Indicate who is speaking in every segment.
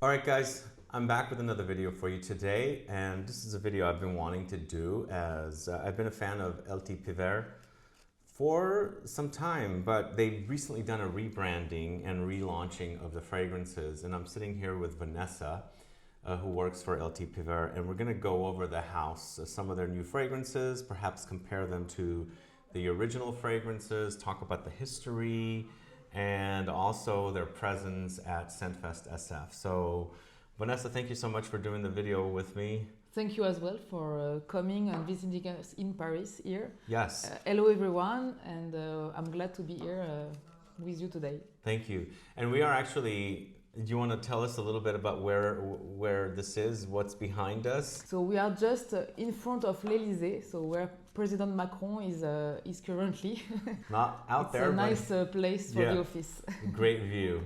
Speaker 1: Alright guys, I'm back with another video for you today, and this is a video I've been wanting to do as I've been a fan of LT Piver for some time, but they've recently done a rebranding and relaunching of the fragrances, and I'm sitting here with Vanessa who works for LT Piver, and we're going to go over the house, some of their new fragrances, perhaps compare them to the original fragrances, talk about the history, and also their presence at ScentFest SF. So Vanessa, thank you so much for doing the video with me.
Speaker 2: Thank you as well for coming and visiting us in Paris here.
Speaker 1: Yes.
Speaker 2: Hello everyone, and I'm glad to be here with you today.
Speaker 1: Thank you. And we are actually, do you want to tell us a little bit about where this is, what's behind us?
Speaker 2: So we are just in front of l'Élysée, so where President Macron is currently.
Speaker 1: Not out there,
Speaker 2: it's a nice place for the office.
Speaker 1: Great view.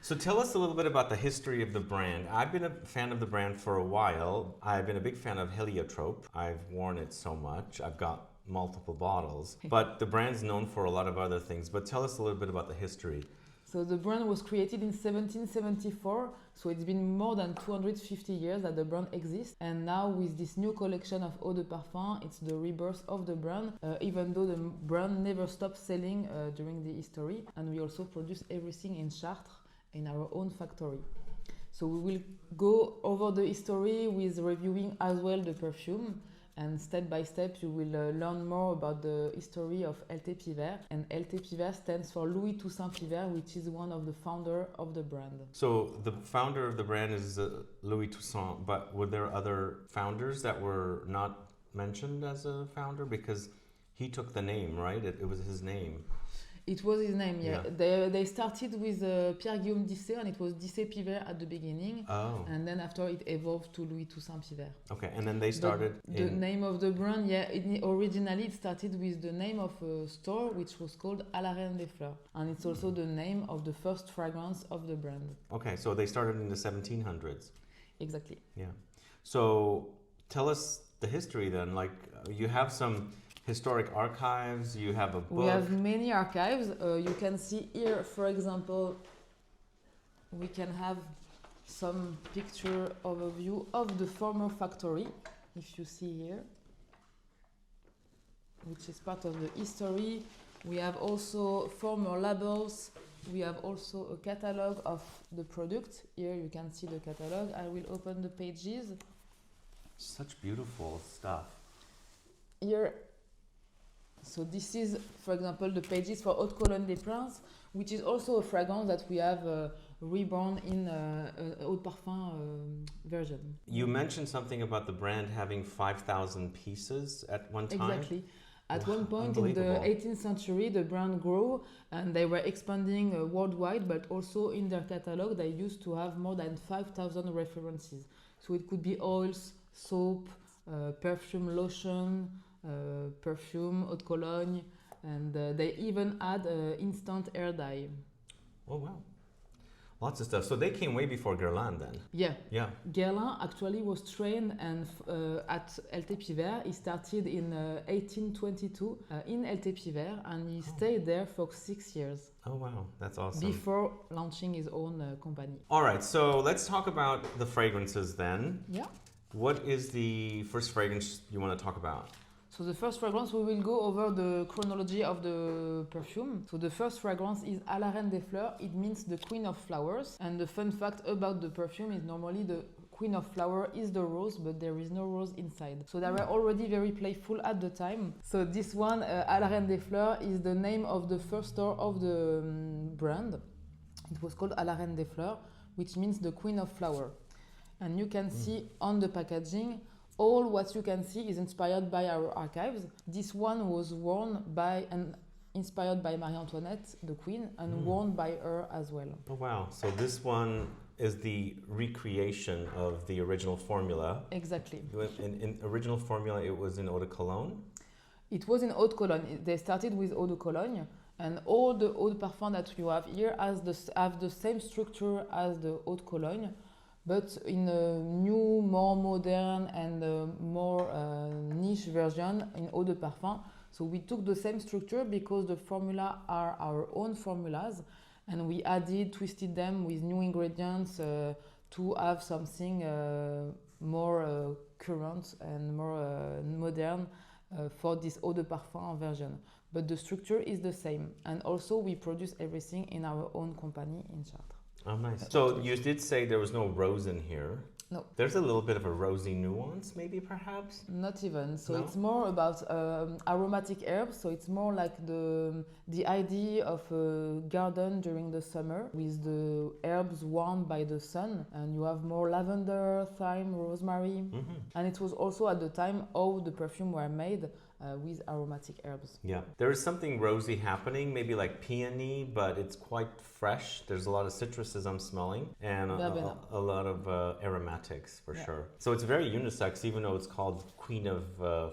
Speaker 1: So tell us a little bit about the history of the brand. I've been a fan of the brand for a while. I've been a big fan of Héliotrope. I've worn it so much. I've got multiple bottles. But the brand's known for a lot of other things. But tell us a little bit about the history.
Speaker 2: So the brand was created in 1774, so it's been more than 250 years that the brand exists. And now with this new collection of eau de parfum, it's the rebirth of the brand, even though the brand never stopped selling during the history. And we also produce everything in Chartres, in our own factory. So we will go over the history with reviewing as well the perfume, and step by step you will learn more about the history of LT Piver. And LT Piver stands for Louis Toussaint Piver, which is one of the founder of the brand.
Speaker 1: So the founder of the brand is Louis Toussaint, but were there other founders that were not mentioned as a founder? Because he took the name, right? It was his name.
Speaker 2: It was his name, yeah. They started with Pierre-Guillaume Dissé, and it was Dissé Piver at the beginning.
Speaker 1: Oh.
Speaker 2: And then after it evolved to Louis Toussaint Piver.
Speaker 1: Okay, and then they started
Speaker 2: the name of the brand, originally it started with the name of a store which was called À la Reine des Fleurs. And it's also the name of the first fragrance of the brand.
Speaker 1: Okay, so they started in the 1700s.
Speaker 2: Exactly.
Speaker 1: Yeah. So tell us the history then. Like, you have some historic archives, you have a book.
Speaker 2: We have many archives. You can see here, for example, we can have some picture overview of the former factory, if you see here, which is part of the history. We have also former labels. We have also a catalog of the product. Here you can see the catalog. I will open the pages.
Speaker 1: Such beautiful stuff.
Speaker 2: Here, so this is, for example, the pages for Haute Cologne des Princes, which is also a fragrance that we have reborn in Eau de Parfum version.
Speaker 1: You mentioned something about the brand having 5,000 pieces at one time?
Speaker 2: Exactly. At one point in the 18th century, the brand grew and they were expanding worldwide, but also in their catalog, they used to have more than 5,000 references. So it could be oils, soap, perfume, lotion, perfume, haute cologne, and they even add instant hair dye.
Speaker 1: Oh wow, lots of stuff. So they came way before Guerlain then?
Speaker 2: Yeah. Guerlain actually was trained and at LT Piver. He started in 1822 in LT Piver, and he stayed there for 6 years.
Speaker 1: Oh wow, that's awesome.
Speaker 2: Before launching his own company.
Speaker 1: All right, so let's talk about the fragrances then.
Speaker 2: Yeah.
Speaker 1: What is the first fragrance you want to talk about?
Speaker 2: So the first fragrance, we will go over the chronology of the perfume. So the first fragrance is À la Reine des Fleurs. It means the Queen of Flowers. And the fun fact about the perfume is normally the Queen of Flower is the rose, but there is no rose inside. So they were already very playful at the time. So this one, À la Reine des Fleurs, is the name of the first store of the brand. It was called À la Reine des Fleurs, which means the Queen of Flower. And you can see on the packaging, all what you can see is inspired by our archives. This one was worn by and inspired by Marie Antoinette, the Queen, and worn by her as well.
Speaker 1: Oh wow, so this one is the recreation of the original formula.
Speaker 2: Exactly.
Speaker 1: In original formula, it was in Eau de Cologne?
Speaker 2: It was in Haute Cologne. They started with Eau de Cologne, and all the Eau de Parfum that you have here have the same structure as the Haute Cologne, but in a new, more modern and more niche version in Eau de Parfum. So we took the same structure because the formula are our own formulas, and we added, twisted them with new ingredients to have something more current and more modern for this eau de parfum version. But the structure is the same, and also we produce everything in our own company in Chartres.
Speaker 1: Oh, nice. So you did say there was no rose in here.
Speaker 2: No.
Speaker 1: There's a little bit of a rosy nuance, maybe, perhaps?
Speaker 2: Not even. So
Speaker 1: No?
Speaker 2: it's more about aromatic herbs. So it's more like the idea of a garden during the summer with the herbs warmed by the sun. And you have more lavender, thyme, rosemary. And it was also at the time how the perfume were made with aromatic herbs.
Speaker 1: Yeah. There is something rosy happening, maybe like peony, but it's quite fresh. There's a lot of citruses I'm smelling and a lot of aromatics for sure. So it's very unisex, even though it's called Queen of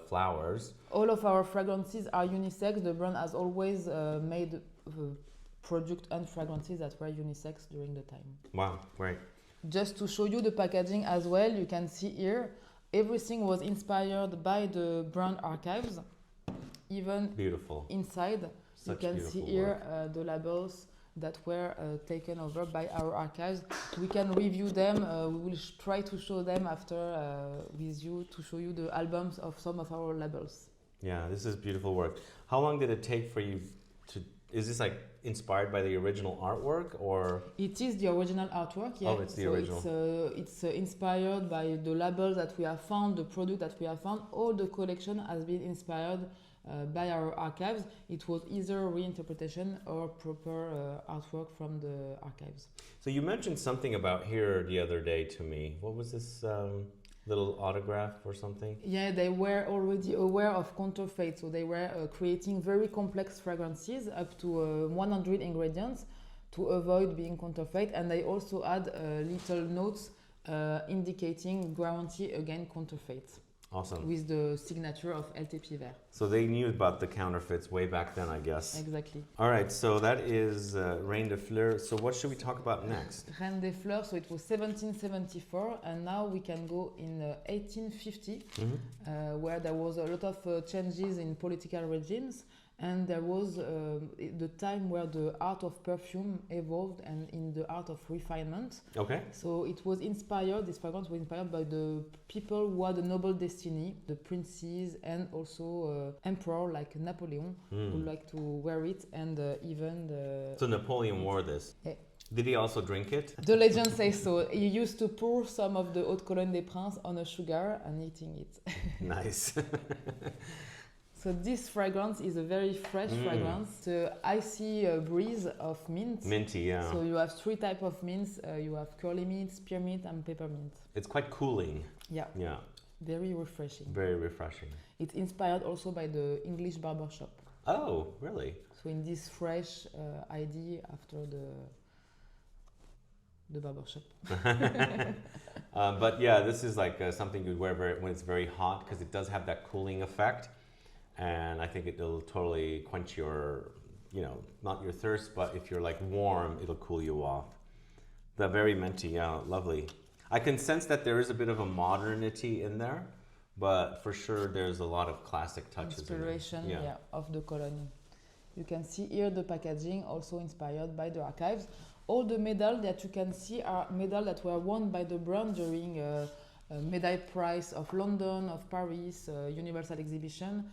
Speaker 1: Flowers.
Speaker 2: All of our fragrances are unisex. The brand has always made products and fragrances that were unisex during the time.
Speaker 1: Wow, great.
Speaker 2: Just to show you the packaging as well, you can see here everything was inspired by the brand archives. Even
Speaker 1: beautiful
Speaker 2: inside,
Speaker 1: Such
Speaker 2: you can see here the labels that were taken over by our archives. We can review them. We will try to show them after with you to show you the albums of some of our labels.
Speaker 1: Yeah, this is beautiful work. How long did it take for you to? Is this like inspired by the original artwork, or?
Speaker 2: It is the original artwork, yeah.
Speaker 1: Oh, it's the original.
Speaker 2: It's inspired by the labels that we have found, the product that we have found. All the collection has been inspired by our archives. It was either reinterpretation or proper artwork from the archives.
Speaker 1: So you mentioned something about here the other day to me. What was this little autograph or something?
Speaker 2: Yeah, they were already aware of counterfeit, so they were creating very complex fragrances up to 100 ingredients to avoid being counterfeit, and they also add little notes indicating guarantee against counterfeit.
Speaker 1: Awesome.
Speaker 2: With the signature of LT Piver.
Speaker 1: So they knew about the counterfeits way back then, I guess.
Speaker 2: Exactly.
Speaker 1: All right, so that is Reine de Fleurs. So what should we talk about next?
Speaker 2: Reine des Fleurs, so it was 1774, and now we can go in 1850, where there was a lot of changes in political regimes, and there was the time where the art of perfume evolved and in the art of refinement.
Speaker 1: Okay.
Speaker 2: So it was inspired, this fragrance was inspired by the people who had a noble destiny, the princes and also emperor like Napoleon, who liked to wear it, and even the...
Speaker 1: So Napoleon wore this?
Speaker 2: Yeah.
Speaker 1: Did he also drink it?
Speaker 2: The legend says so. He used to pour some of the Haute Cologne des Princes on a sugar and eating it.
Speaker 1: Nice.
Speaker 2: So this fragrance is a very fresh fragrance. It's an icy breeze of mint.
Speaker 1: Minty, yeah.
Speaker 2: So you have three types of mints. You have curly mint, spearmint, and peppermint.
Speaker 1: It's quite cooling.
Speaker 2: Yeah.
Speaker 1: Yeah.
Speaker 2: Very refreshing.
Speaker 1: Very refreshing.
Speaker 2: It's inspired also by the English barbershop.
Speaker 1: Oh, really?
Speaker 2: So in this fresh idea after the barbershop.
Speaker 1: But yeah, this is like something you'd wear when it's very hot, because it does have that cooling effect. And I think it'll totally quench your, not your thirst, but if you're like warm, it'll cool you off. The very minty, yeah, lovely. I can sense that there is a bit of a modernity in there, but for sure there's a lot of classic touches.
Speaker 2: Inspiration, yeah, of the cologne. You can see here the packaging, also inspired by the archives. All the medals that you can see are medals that were won by the brand during Medal Prize of London, of Paris, Universal Exhibition.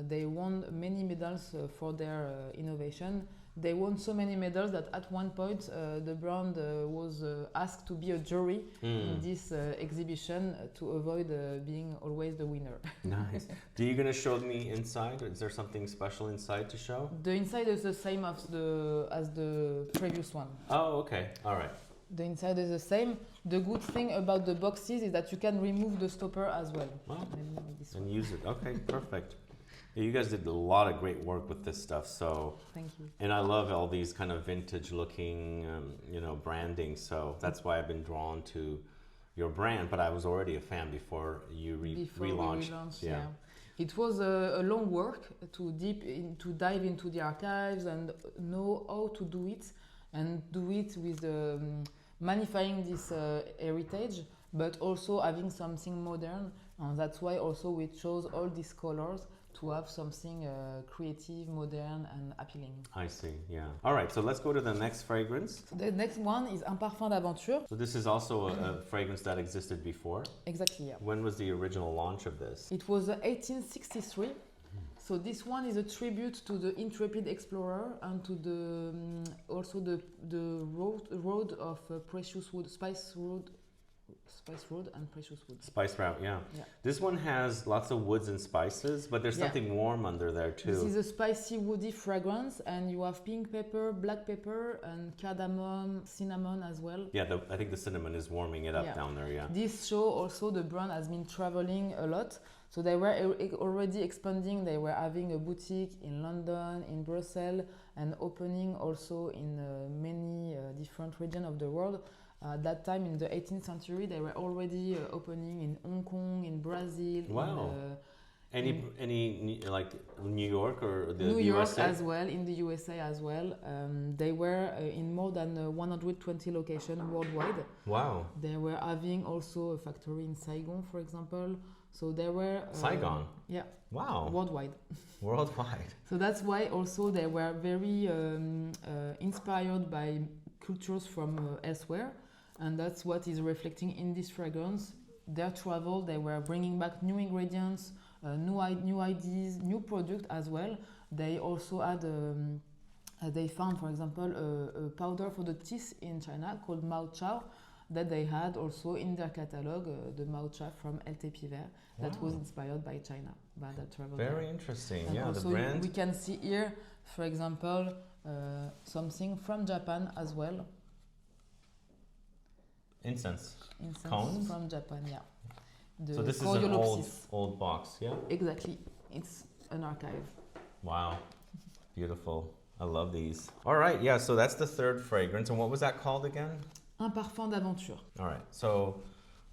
Speaker 2: They won many medals for their innovation. They won so many medals that at one point the brand was asked to be a jury in this exhibition to avoid being always the winner.
Speaker 1: Nice. Are you going to show me inside? Is there something special inside to show?
Speaker 2: The inside is the same as the previous one.
Speaker 1: Oh, okay. All right.
Speaker 2: The inside is the same. The good thing about the boxes is that you can remove the stopper as well.
Speaker 1: Oh, and use it. Okay, perfect. Yeah, you guys did a lot of great work with this stuff. So
Speaker 2: thank you.
Speaker 1: And I love all these kind of vintage-looking, branding. So that's why I've been drawn to your brand. But I was already a fan before you relaunched.
Speaker 2: Yeah. It was a long work to dive into the archives and know how to do it, and do it with magnifying this heritage, but also having something modern. And that's why also we chose all these colors to have something creative, modern, and appealing.
Speaker 1: I see, yeah. All right, so let's go to the next fragrance.
Speaker 2: So the next one is Un Parfum d'Aventure.
Speaker 1: So this is also a fragrance that existed before.
Speaker 2: Exactly, yeah.
Speaker 1: When was the original launch of this?
Speaker 2: It was 1863. So this one is a tribute to the intrepid explorer and to the also the road of precious wood, spice road and precious wood.
Speaker 1: Spice route, yeah. This one has lots of woods and spices, but there's something warm under there too.
Speaker 2: This is a spicy woody fragrance, and you have pink pepper, black pepper, and cardamom, cinnamon as well.
Speaker 1: Yeah, I think the cinnamon is warming it up down there, yeah.
Speaker 2: This show also the brand has been traveling a lot. So they were already expanding. They were having a boutique in London, in Brussels, and opening also in many different regions of the world. At that time, in the 18th century, they were already opening in Hong Kong, in Brazil.
Speaker 1: Wow. Any like New York or the
Speaker 2: New
Speaker 1: USA?
Speaker 2: York as well, in the USA as well. They were in more than 120 locations worldwide.
Speaker 1: Wow.
Speaker 2: They were having also a factory in Saigon, for example. So they were
Speaker 1: Saigon.
Speaker 2: Yeah.
Speaker 1: Wow.
Speaker 2: Worldwide.
Speaker 1: Worldwide.
Speaker 2: So that's why also they were very inspired by cultures from elsewhere, and that's what is reflecting in this fragrance. Their travel, they were bringing back new ingredients, new ideas, new product as well. They also had. They found, for example, a powder for the teeth in China called Mao Chao, that they had also in their catalog, the Mao Chao from LT Piver, that was inspired by China, by that travel.
Speaker 1: Very interesting,
Speaker 2: and
Speaker 1: yeah,
Speaker 2: also
Speaker 1: the brand.
Speaker 2: we can see here, for example, something from Japan as well.
Speaker 1: Incense
Speaker 2: Cones? From Japan, yeah.
Speaker 1: So this is an old box, yeah?
Speaker 2: Exactly, it's an archive.
Speaker 1: Wow, beautiful. I love these. All right, yeah, so that's the third fragrance. And what was that called again?
Speaker 2: Un Parfum d'Aventure.
Speaker 1: All right, so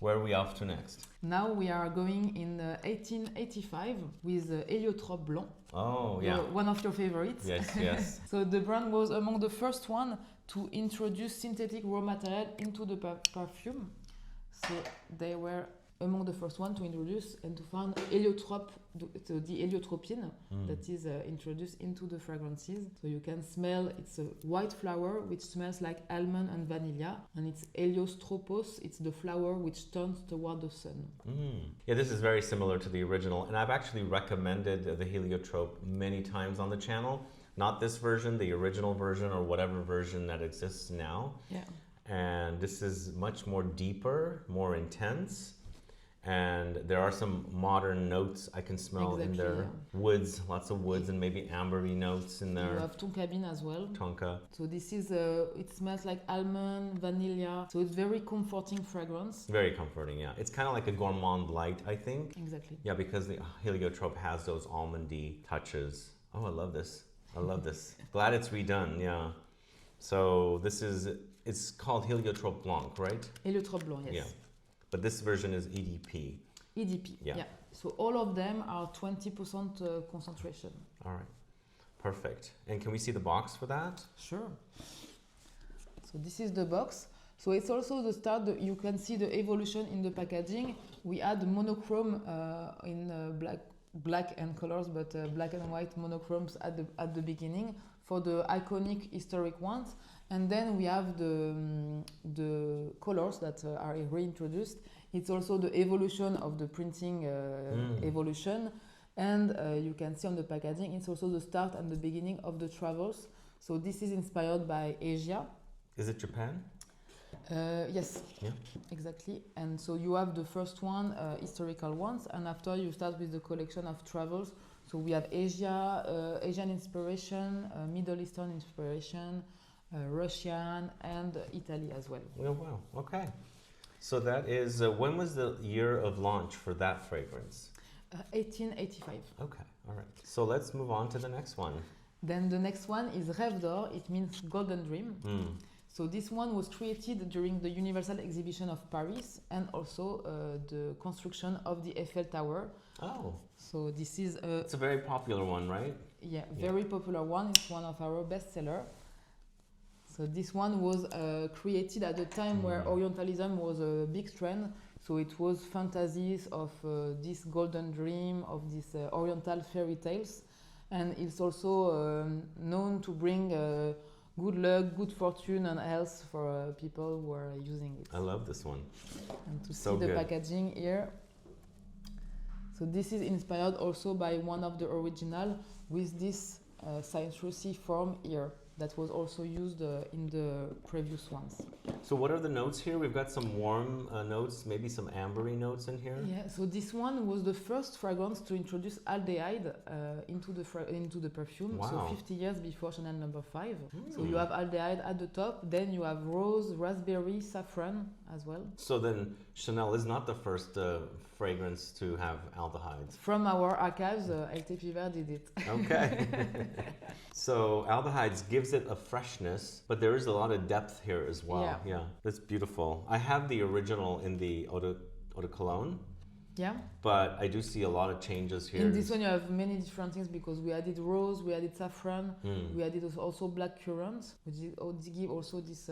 Speaker 1: where are we off to next?
Speaker 2: Now we are going in 1885 with Héliotrope Blanc.
Speaker 1: Oh, yeah.
Speaker 2: One of your favorites.
Speaker 1: Yes, yes.
Speaker 2: So the brand was among the first one to introduce synthetic raw material into the perfume. So they were among the first one to introduce and to find heliotrope, the heliotropine that is introduced into the fragrances. So you can smell, it's a white flower which smells like almond and vanilla, and it's heliostropos, it's the flower which turns toward the sun.
Speaker 1: Yeah, this is very similar to the original, and I've actually recommended the heliotrope many times on the channel. Not this version, the original version, or whatever version that exists now.
Speaker 2: Yeah.
Speaker 1: And this is much more deeper, more intense. And there are some modern notes I can smell in there. Yeah. Woods, lots of woods, and maybe ambery notes in there.
Speaker 2: You have tonka as well.
Speaker 1: Tonka.
Speaker 2: So this is, it smells like almond, vanilla. So it's very comforting fragrance.
Speaker 1: Very comforting, yeah. It's kind of like a gourmand light, I think.
Speaker 2: Exactly.
Speaker 1: Yeah, because the heliotrope has those almondy touches. Oh, I love this. I love this. Glad it's redone, yeah. So this is, it's called Héliotrope Blanc, right?
Speaker 2: Héliotrope Blanc, yes.
Speaker 1: Yeah. But this version is EDP.
Speaker 2: EDP, yeah. So all of them are 20% concentration.
Speaker 1: All right, perfect. And can we see the box for that?
Speaker 2: Sure. So this is the box. So it's also the start, you can see the evolution in the packaging. We had monochrome in black and colors, but black and white monochromes at the beginning for the iconic historic ones. And then we have the colors that are reintroduced. It's also the evolution of the printing evolution. And you can see on the packaging, it's also the start and the beginning of the travels. So this is inspired by Asia.
Speaker 1: Is it Japan?
Speaker 2: Yes, exactly. And so you have the first one, historical ones, and after you start with the collection of travels. So we have Asia, Asian inspiration, Middle Eastern inspiration, Russian, and Italy as well.
Speaker 1: Oh, wow, okay. So that is, when was the year of launch for that fragrance?
Speaker 2: 1885.
Speaker 1: Okay, all right. So let's move on to the next one.
Speaker 2: Then the next one is Rêve d'Or. It means golden dream. So this one was created during the Universal Exhibition of Paris and also the construction of the Eiffel Tower.
Speaker 1: Oh.
Speaker 2: So this is
Speaker 1: it's a very popular one, right?
Speaker 2: Yeah, very popular one. It's one of our bestsellers. So this one was created at a time where Orientalism was a big trend. So it was fantasies of this golden dream, of this oriental fairy tales. And it's also known to bring good luck, good fortune and health for people who are using it.
Speaker 1: I love this one.
Speaker 2: And to
Speaker 1: So
Speaker 2: see the
Speaker 1: good.
Speaker 2: packaging here. So this is inspired also by one of the original with this citrusy form here that was also used in the previous ones.
Speaker 1: So what are the notes here? We've got some warm notes, maybe some ambery notes in here.
Speaker 2: Yeah, so this one was the first fragrance to introduce aldehyde into the perfume.
Speaker 1: Wow.
Speaker 2: So 50 years before Chanel No. 5. So you have aldehyde at the top, then you have rose, raspberry, saffron as well.
Speaker 1: So then Chanel is not the first fragrance to have aldehydes.
Speaker 2: From our archives, LT Piver did it.
Speaker 1: Okay. So aldehydes gives it a freshness, but there is a lot of depth here as well. Yeah, that's beautiful. I have the original in the Eau de Cologne,
Speaker 2: Yeah.
Speaker 1: but I do see a lot of changes here.
Speaker 2: In this one you have many different things because we added rose, we added saffron, we added also black currant, which give also this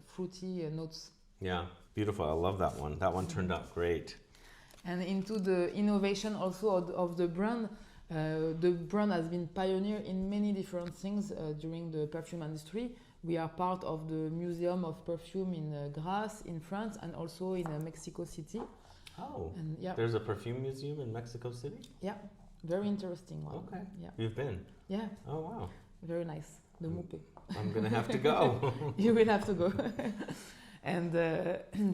Speaker 2: fruity notes.
Speaker 1: Yeah, beautiful. I love that one. That one turned out great.
Speaker 2: And into the innovation also of the brand has been pioneer in many different things during the perfume industry. We are part of the Museum of Perfume in Grasse in France and also in Mexico City.
Speaker 1: Oh,
Speaker 2: And yeah,
Speaker 1: there's a perfume museum in Mexico City?
Speaker 2: yeah, very interesting one.
Speaker 1: Okay.
Speaker 2: Yeah,
Speaker 1: You've been?
Speaker 2: yeah,
Speaker 1: Oh, wow.
Speaker 2: very nice. The Moupe.
Speaker 1: I'm going to have to go.
Speaker 2: You will have to go. And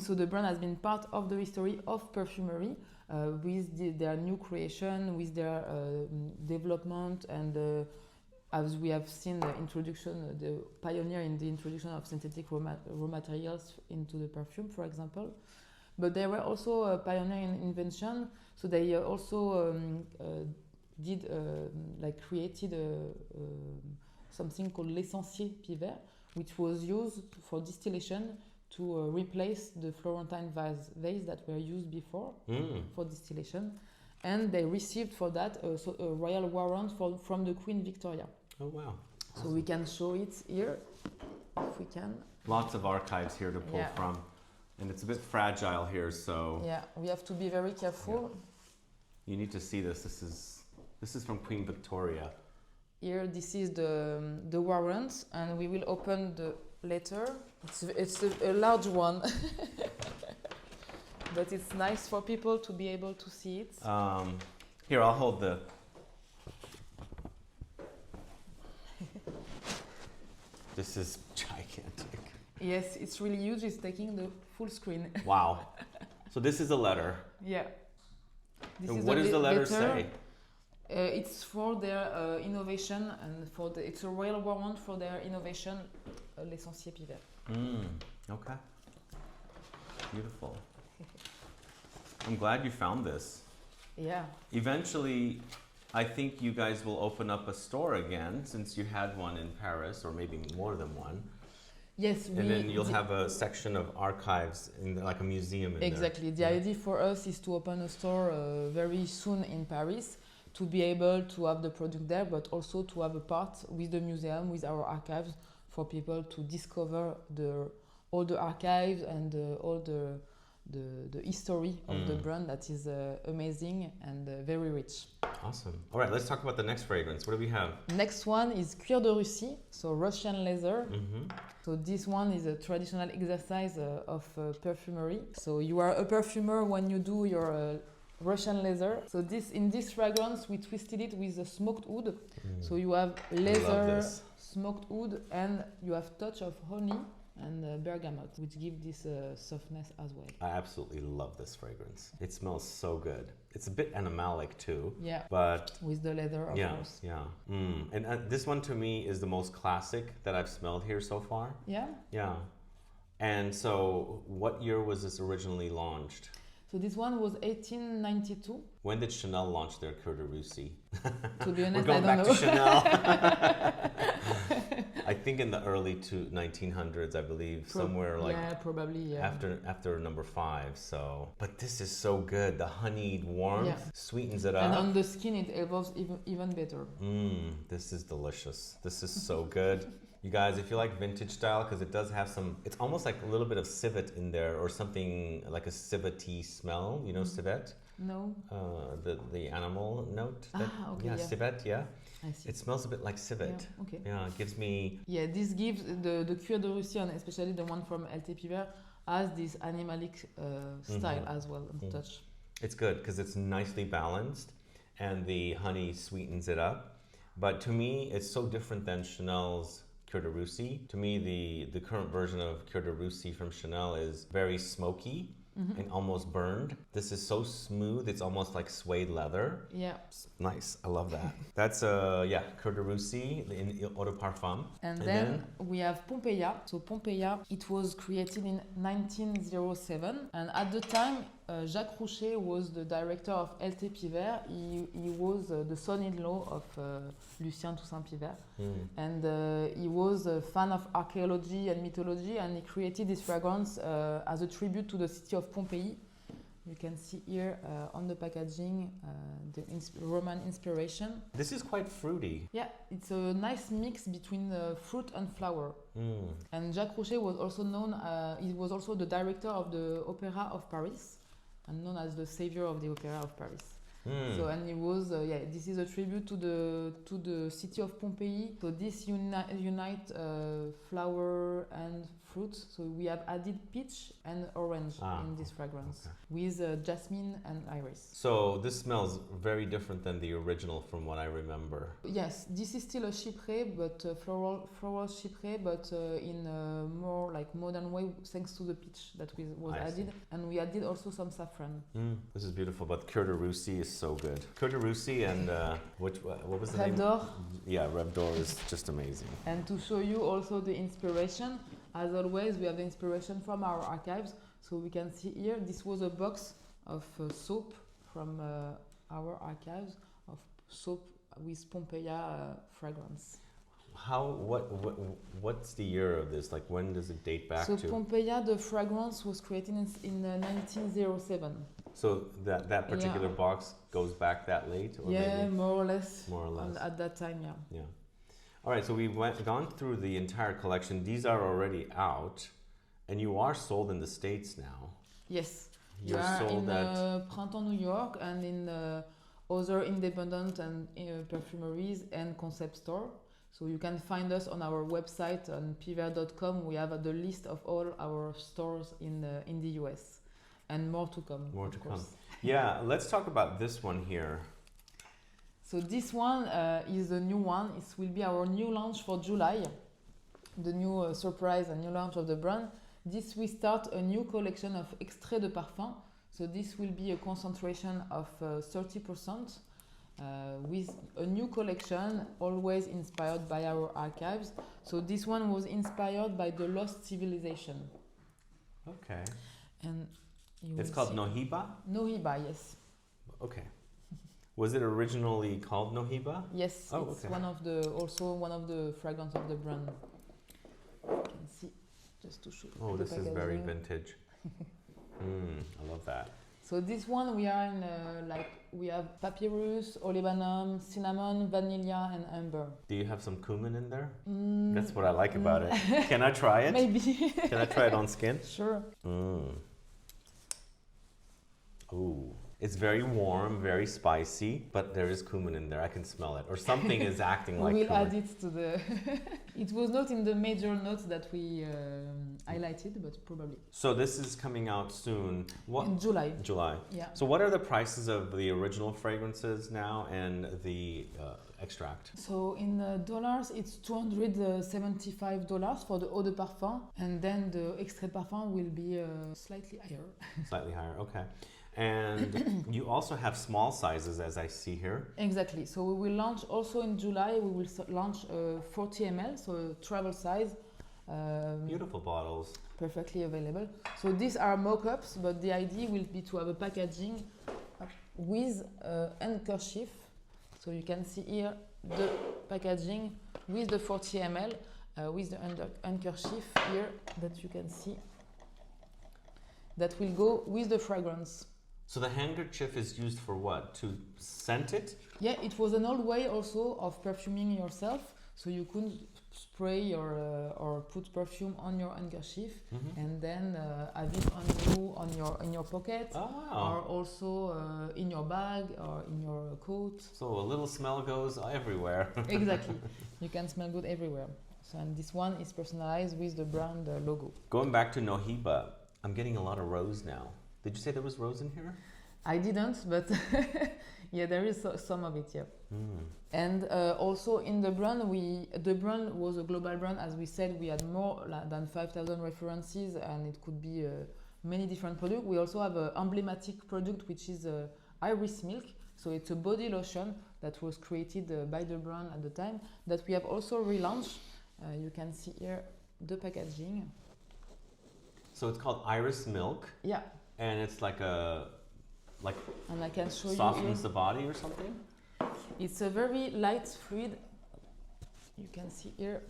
Speaker 2: so the brand has been part of the history of perfumery with their new creation, with their development, and as we have seen the introduction, the pioneer in the introduction of synthetic raw materials into the perfume, for example. But they were also a pioneer in invention, so they also created something called l'Essentiel Piver, which was used for distillation to replace the Florentine vase that were used before for distillation. And they received for that a royal warrant from the Queen Victoria.
Speaker 1: Oh, wow.
Speaker 2: So we can show it here, if we can.
Speaker 1: Lots of archives here to pull from. And it's a bit fragile here, so...
Speaker 2: Yeah, we have to be very careful.
Speaker 1: Yeah. You need to see this. This is from Queen Victoria.
Speaker 2: Here, this is the warrant, and we will open the letter. It's a large one, but it's nice for people to be able to see it.
Speaker 1: Here, I'll hold the... This is gigantic.
Speaker 2: Yes, it's really huge. It's taking the full screen.
Speaker 1: Wow. So this is a letter.
Speaker 2: Yeah.
Speaker 1: And what does the letter say?
Speaker 2: It's for their innovation and it's a royal warrant for their innovation, l'Essentiel Piver.
Speaker 1: Okay. Beautiful. I'm glad you found this.
Speaker 2: Yeah.
Speaker 1: Eventually, I think you guys will open up a store again since you had one in Paris, or maybe more than one.
Speaker 2: Yes,
Speaker 1: and then you'll have a section of archives, like a museum in
Speaker 2: exactly.
Speaker 1: there.
Speaker 2: The idea for us is to open a store very soon in Paris, to be able to have the product there, but also to have a part with the museum, with our archives, for people to discover all the archives and all the history of the brand that is amazing and very rich.
Speaker 1: Awesome. All right, let's talk about the next fragrance. What do we have?
Speaker 2: Next one is Cuir de Russie, so Russian leather. So this one is a traditional exercise of perfumery. So you are a perfumer when you do your Russian leather. So in this fragrance, we twisted it with a smoked wood. So you have leather, smoked wood, and you have touch of honey and bergamot, which give this softness as well.
Speaker 1: I absolutely love this fragrance. It smells so good. It's a bit animalic too.
Speaker 2: Yeah.
Speaker 1: But
Speaker 2: with the leather, of course.
Speaker 1: Yeah. And this one to me is the most classic that I've smelled here so far.
Speaker 2: Yeah.
Speaker 1: Yeah. And so, what year was this originally launched?
Speaker 2: So this one was 1892.
Speaker 1: When did Chanel launch their Cuir de Russie?
Speaker 2: To be honest,
Speaker 1: We're going
Speaker 2: I
Speaker 1: back
Speaker 2: don't
Speaker 1: to Chanel. I think in the early 1900s, I believe, somewhere like
Speaker 2: probably
Speaker 1: after number 5. So, but this is so good. The honeyed warmth sweetens it up,
Speaker 2: and on the skin it evolves even better.
Speaker 1: This is delicious. This is so good. You guys, if you like vintage style, because it does have some, it's almost like a little bit of civet in there, or something like a civet-y smell. You know civet?
Speaker 2: No.
Speaker 1: The animal note. That,
Speaker 2: Okay,
Speaker 1: yeah,
Speaker 2: yeah.
Speaker 1: civet, yeah.
Speaker 2: I see.
Speaker 1: It smells a bit like civet.
Speaker 2: Yeah, okay.
Speaker 1: Yeah, it gives me...
Speaker 2: Yeah, this gives the Cuir de Russie, and especially the one from LT Piver, has this animalic style as well, and touch.
Speaker 1: It's good because it's nicely balanced and the honey sweetens it up. But to me, it's so different than Chanel's Cuir de Russie. To me, the current version of Cuir de Russie from Chanel is very smoky and almost burned. This is so smooth, it's almost like suede leather.
Speaker 2: Yeah.
Speaker 1: Nice, I love that. That's Cuir de Russie in Eau de Parfum.
Speaker 2: And then we have Pompeïa. So Pompeïa, it was created in 1907, and at the time Jacques Roucher was the director of LT Piver. He was the son-in-law of Lucien Toussaint Piver, and he was a fan of archaeology and mythology, and he created this fragrance as a tribute to the city of Pompeii. You can see here on the packaging the Roman inspiration.
Speaker 1: This is quite fruity.
Speaker 2: Yeah, it's a nice mix between fruit and flower. And Jacques Roucher was also known, he was also the director of the Opera of Paris, and known as the savior of the Opera of Paris. So, and he was, this is a tribute to the city of Pompeii. So this unite flower and fruit. So we have added peach and orange in this fragrance with jasmine and iris.
Speaker 1: So this smells very different than the original from what I remember.
Speaker 2: Yes, this is still a chypre, but floral chypre, but in a more like modern way, thanks to the peach that was added. And we added also some saffron.
Speaker 1: This is beautiful, but Cuir de Russie is so good. Cuir de Russie and what was the name?
Speaker 2: Rêve d'Or.
Speaker 1: Yeah, Rêve d'Or is just amazing.
Speaker 2: And to show you also the inspiration, as always, we have the inspiration from our archives. So we can see here, this was a box of soap from our archives of soap with Pompeïa fragrance.
Speaker 1: What's the year of this? Like, when does it date back to?
Speaker 2: So Pompeïa, the fragrance was created in 1907.
Speaker 1: So that particular box goes back that late? Or
Speaker 2: yeah,
Speaker 1: maybe?
Speaker 2: more or less.
Speaker 1: More or less.
Speaker 2: At that time, yeah.
Speaker 1: Yeah. All right, so we've gone through the entire collection. These are already out, and you are sold in the States now.
Speaker 2: Yes.
Speaker 1: You're
Speaker 2: we are
Speaker 1: sold
Speaker 2: in
Speaker 1: at
Speaker 2: Printemps New York and in other independent and perfumeries and concept store. So you can find us on our website on piver.com. We have the list of all our stores in the US, and more to come.
Speaker 1: More to come. Yeah, let's talk about this one here.
Speaker 2: So this one is a new one. It will be our new launch for July, the new surprise and new launch of the brand. This we start a new collection of Extrait de Parfum. So this will be a concentration of 30% with a new collection, always inspired by our archives. So this one was inspired by the Lost Civilization.
Speaker 1: Okay.
Speaker 2: And
Speaker 1: it's called Nohiba?
Speaker 2: Nohiba, yes.
Speaker 1: Okay. Was it originally called Nohiba?
Speaker 2: Yes, it's
Speaker 1: okay.
Speaker 2: also one of the fragrances of the brand. You can see, just to show.
Speaker 1: Oh, this is very vintage. I love that.
Speaker 2: So this one we are in we have papyrus, olibanum, cinnamon, vanilla, and amber.
Speaker 1: Do you have some cumin in there? That's what I like about it. Can I try it?
Speaker 2: Maybe.
Speaker 1: Can I try it on skin?
Speaker 2: Sure.
Speaker 1: Ooh. It's very warm, very spicy, but there is cumin in there. I can smell it. Or something is acting like
Speaker 2: We'll
Speaker 1: cumin.
Speaker 2: add it to the... It was not in the major notes that we highlighted, but probably.
Speaker 1: So this is coming out soon. What?
Speaker 2: In July.
Speaker 1: July.
Speaker 2: Yeah.
Speaker 1: So what are the prices of the original fragrances now and the extract?
Speaker 2: So in dollars, it's $275 for the Eau de Parfum, and then the Extrait Parfum will be slightly higher.
Speaker 1: Slightly higher, okay. And you also have small sizes, as I see here.
Speaker 2: Exactly. So we will launch also in July. We will launch 40 ml, so a travel size.
Speaker 1: Beautiful bottles.
Speaker 2: Perfectly available. So these are mock-ups, but the idea will be to have a packaging with handkerchief. So you can see here the packaging with the 40 ml, with the handkerchief here that you can see. That will go with the fragrance.
Speaker 1: So the handkerchief is used for what? To scent it?
Speaker 2: Yeah, it was an old way also of perfuming yourself. So you could spray or put perfume on your handkerchief and then have it on you in your pocket or also in your bag or in your coat.
Speaker 1: So a little smell goes everywhere.
Speaker 2: Exactly. You can smell good everywhere. So, and this one is personalized with the brand logo.
Speaker 1: Going back to Nohiba, I'm getting a lot of rose now. Did you say there was rose in here?
Speaker 2: I didn't, but yeah, there is some of it, yeah. And also in the brand, the brand was a global brand. As we said, we had more than 5,000 references, and it could be many different products. We also have an emblematic product, which is Iris Milk. So it's a body lotion that was created by the brand at the time, that we have also relaunched. You can see here the packaging.
Speaker 1: So it's called Iris Milk.
Speaker 2: Yeah.
Speaker 1: And it's and
Speaker 2: I can show you
Speaker 1: softens the body or something?
Speaker 2: It's a very light fluid. You can see here.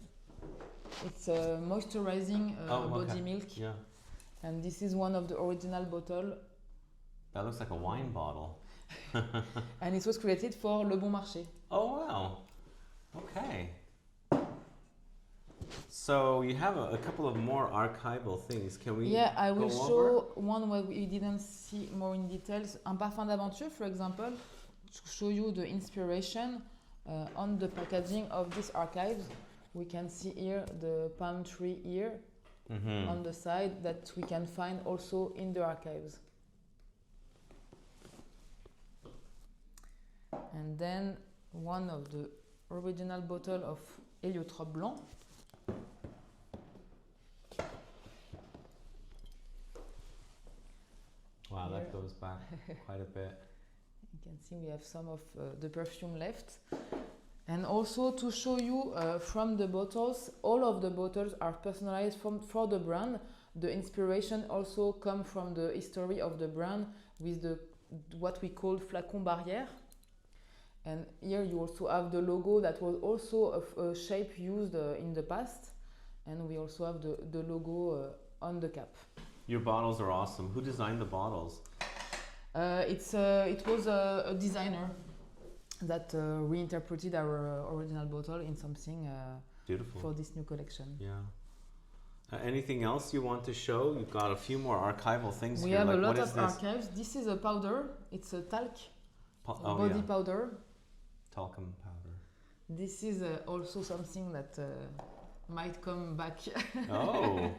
Speaker 2: It's a moisturizing body milk.
Speaker 1: Yeah.
Speaker 2: And this is one of the original bottle.
Speaker 1: That looks like a wine bottle.
Speaker 2: And it was created for Le Bon Marché.
Speaker 1: Oh, wow. Okay. So you have a couple of more archival things. Can we
Speaker 2: I will
Speaker 1: go
Speaker 2: show
Speaker 1: over?
Speaker 2: one where we didn't see more in details. Un parfum d'aventure, for example, to show you the inspiration on the packaging of this archives. We can see here the palm tree here on the side that we can find also in the archives. And then one of the original bottle of Héliotrope Blanc.
Speaker 1: Wow, that goes back quite a bit.
Speaker 2: You can see we have some of the perfume left. And also to show you from the bottles, all of the bottles are personalized for the brand. The inspiration also comes from the history of the brand with what we call flacon barrière. And here you also have the logo that was also a shape used in the past. And we also have the logo on the cap.
Speaker 1: Your bottles are awesome. Who designed the bottles?
Speaker 2: It was a designer that reinterpreted our original bottle in something
Speaker 1: beautiful
Speaker 2: for this new collection.
Speaker 1: Yeah. Anything else you want to show? You've got a few more archival things
Speaker 2: we
Speaker 1: here.
Speaker 2: We have
Speaker 1: like,
Speaker 2: a lot of archives. This is a powder. It's a talc body powder.
Speaker 1: Talcum powder.
Speaker 2: This is also something that might come back.
Speaker 1: Oh.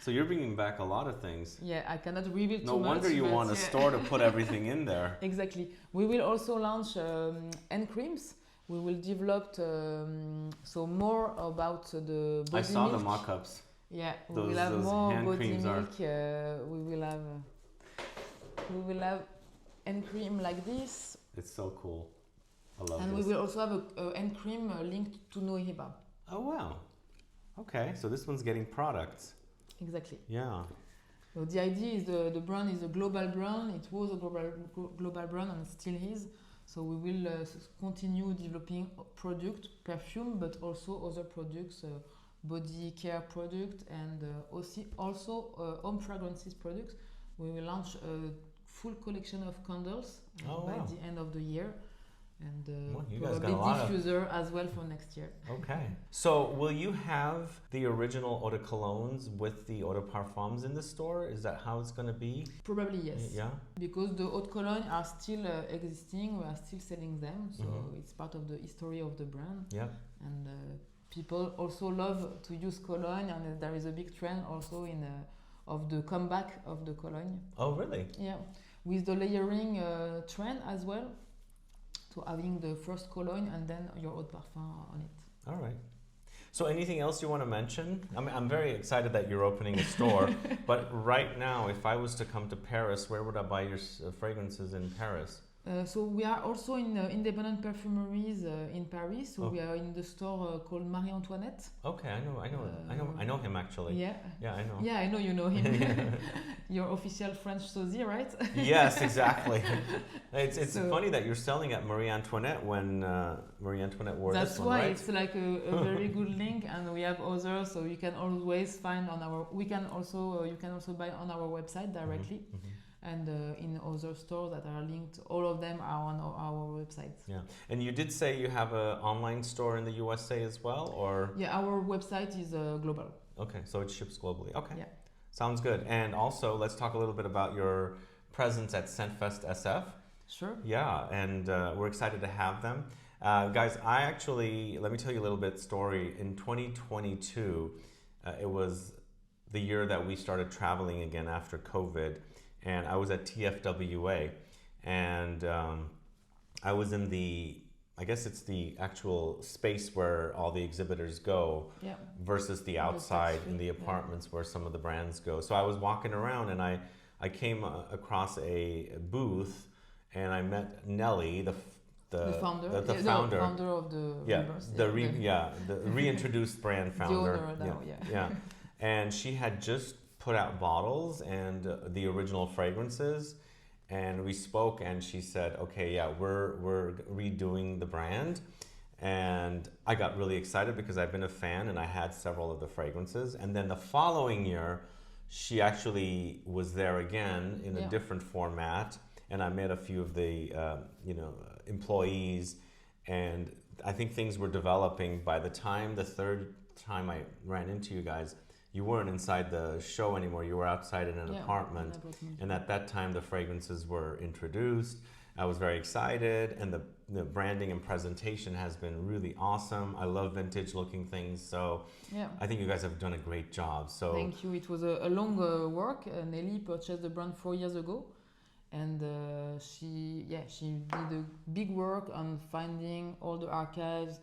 Speaker 1: So you're bringing back a lot of things.
Speaker 2: Yeah, I cannot reveal too much.
Speaker 1: No wonder you want a store to put everything in there.
Speaker 2: Exactly. We will also launch hand creams. We will develop so more about the body
Speaker 1: I saw
Speaker 2: milk.
Speaker 1: the mock-ups.
Speaker 2: Yeah, we will have more body milk. We will have hand cream like this.
Speaker 1: It's so cool. I love
Speaker 2: and
Speaker 1: this.
Speaker 2: We will also have a hand cream linked to Nohiba.
Speaker 1: Oh wow. Okay, so this one's getting products.
Speaker 2: Exactly.
Speaker 1: Yeah.
Speaker 2: So the idea is the brand is a global brand. It was a global brand and still is. So we will continue developing product, perfume, but also other products, body care product, and also home fragrances products. We will launch a full collection of candles by the end of the year. And probably diffuser as well for next year.
Speaker 1: Okay. So will you have the original eau de colognes with the eau de parfums in the store? Is that how it's going to be?
Speaker 2: Probably yes.
Speaker 1: Yeah.
Speaker 2: Because the eau de cologne are still existing, we are still selling them, so it's part of the history of the brand.
Speaker 1: Yeah.
Speaker 2: And people also love to use cologne, and there is a big trend also of the comeback of the cologne.
Speaker 1: Oh really?
Speaker 2: Yeah. With the layering trend as well. So having the first cologne and then your eau de parfum on it.
Speaker 1: All right. So anything else you want to mention? I mean, I'm very excited that you're opening a store, but right now, if I was to come to Paris, where would I buy your fragrances in Paris?
Speaker 2: So we are also in independent perfumeries in Paris. So we are in the store called Marie Antoinette.
Speaker 1: Okay, I know him actually.
Speaker 2: Yeah.
Speaker 1: Yeah, I know.
Speaker 2: Yeah, I know you know him. Your official French sosie, right?
Speaker 1: Yes, exactly. It's funny that you're selling at Marie Antoinette when Marie Antoinette wore this one, right?
Speaker 2: That's why it's like a very good link, and we have others, so you can always find on our. You can also buy on our website directly. and in other stores that are linked. All of them are on our website.
Speaker 1: Yeah, and you did say you have an online store in the USA as well, or?
Speaker 2: Yeah, our website is global.
Speaker 1: Okay, so it ships globally. Okay,
Speaker 2: yeah.
Speaker 1: Sounds good. And also, let's talk a little bit about your presence at ScentFest SF.
Speaker 2: Sure.
Speaker 1: Yeah, and we're excited to have them. Guys, let me tell you a little bit story. In 2022, it was the year that we started traveling again after COVID, and I was at TFWA, and I was in I guess it's the actual space where all the exhibitors go,
Speaker 2: yeah,
Speaker 1: versus the outside in the apartments where some of the brands go. So I was walking around and I came across a booth, and I met Nelly, the founder,
Speaker 2: the founder of the Rebirth,
Speaker 1: the reintroduced brand founder,
Speaker 2: the owner now,
Speaker 1: yeah. And she had just put out bottles and the original fragrances, and we spoke, and she said, okay, yeah, we're redoing the brand. And I got really excited because I've been a fan and I had several of the fragrances. And then the following year, she actually was there again in a different format, and I met a few of the employees, and I think things were developing. By the time the third time I ran into you guys, you weren't inside the show anymore, you were outside in an apartment, and at that time the fragrances were introduced. I was very excited, and the branding and presentation has been really awesome. I love vintage looking things, so I think you guys have done a great job. So
Speaker 2: thank you. It was a long work. Nelly purchased the brand 4 years ago, and she did a big work on finding all the archives,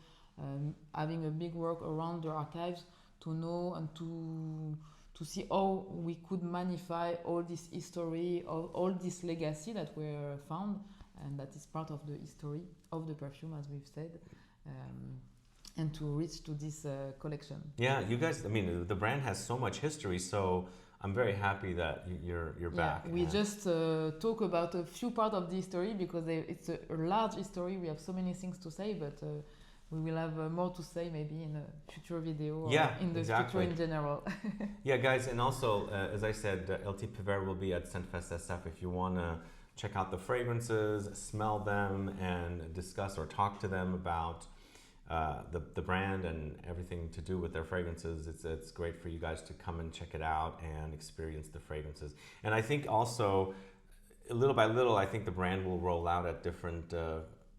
Speaker 2: having a big work around the archives to know and to see how we could magnify all this history, all this legacy that were found, and that is part of the history of the perfume, as we've said, and to reach to this collection.
Speaker 1: Yeah, you guys, I mean, the brand has so much history, so I'm very happy that you're back.
Speaker 2: We just talk about a few parts of the history because it's a large history. We have so many things to say, but we will have more to say maybe in a future video or in the future in general.
Speaker 1: Yeah, guys, and also, as I said, LT Piver will be at ScentFest SF. If you want to check out the fragrances, smell them, and discuss or talk to them about the brand and everything to do with their fragrances, it's great for you guys to come and check it out and experience the fragrances. And I think also, little by little, I think the brand will roll out at different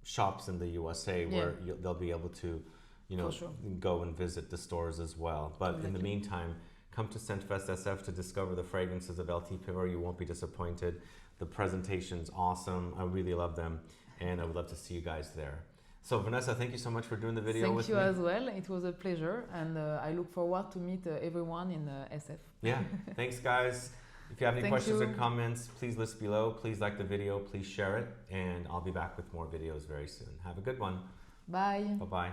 Speaker 1: shops in the USA where they'll be able to, go and visit the stores as well. But in the meantime, come to ScentFest SF to discover the fragrances of LT Piver. You won't be disappointed. The presentation's awesome. I really love them, and I would love to see you guys there. So Vanessa, thank you so much for doing the video with me.
Speaker 2: Thank you as well. It was a pleasure, and I look forward to meet everyone in SF.
Speaker 1: Yeah, thanks guys. If you have any questions or comments, please list below. Please like the video, please share it, and I'll be back with more videos very soon. Have a good one.
Speaker 2: Bye.
Speaker 1: Bye-bye.